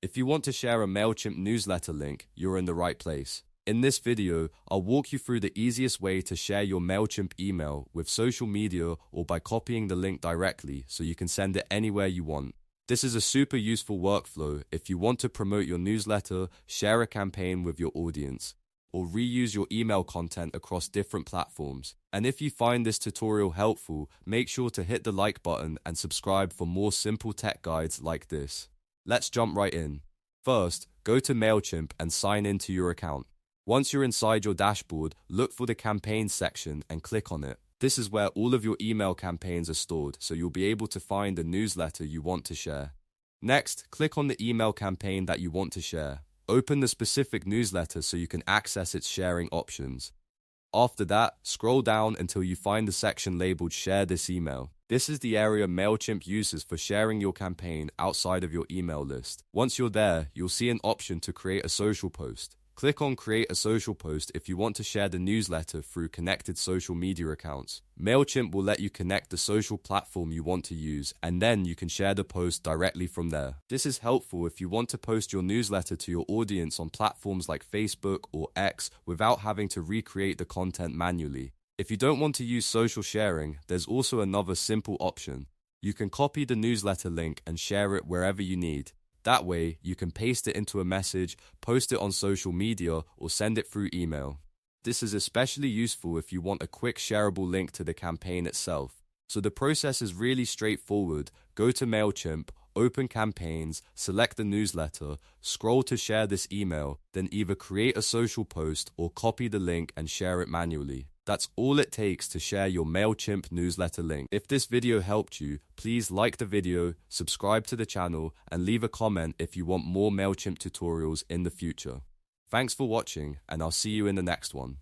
If you want to share a Mailchimp newsletter link, you're in the right place. In this video, I'll walk you through the easiest way to share your Mailchimp email with social media or by copying the link directly so you can send it anywhere you want. This is a super useful workflow if you want to promote your newsletter, share a campaign with your audience, or reuse your email content across different platforms. And if you find this tutorial helpful, make sure to hit the like button and subscribe for more simple tech guides like this. Let's jump right in. First, go to Mailchimp and sign into your account. Once you're inside your dashboard, look for the campaigns section and click on it. This is where all of your email campaigns are stored, so you'll be able to find the newsletter you want to share. Next, click on the email campaign that you want to share. Open the specific newsletter so you can access its sharing options. After that, scroll down until you find the section labeled Share this email. This is the area Mailchimp uses for sharing your campaign outside of your email list. Once you're there, you'll see an option to create a social post. Click on Create a Social Post if you want to share the newsletter through connected social media accounts. Mailchimp will let you connect the social platform you want to use, and then you can share the post directly from there. This is helpful if you want to post your newsletter to your audience on platforms like Facebook or X without having to recreate the content manually. If you don't want to use social sharing, there's also another simple option. You can copy the newsletter link and share it wherever you need. That way, you can paste it into a message, post it on social media, or send it through email. This is especially useful if you want a quick shareable link to the campaign itself. So the process is really straightforward. Go to Mailchimp, open campaigns, select the newsletter, scroll to share this email, then either create a social post or copy the link and share it manually. That's all it takes to share your Mailchimp newsletter link. If this video helped you, please like the video, subscribe to the channel, and leave a comment if you want more Mailchimp tutorials in the future. Thanks for watching, and I'll see you in the next one.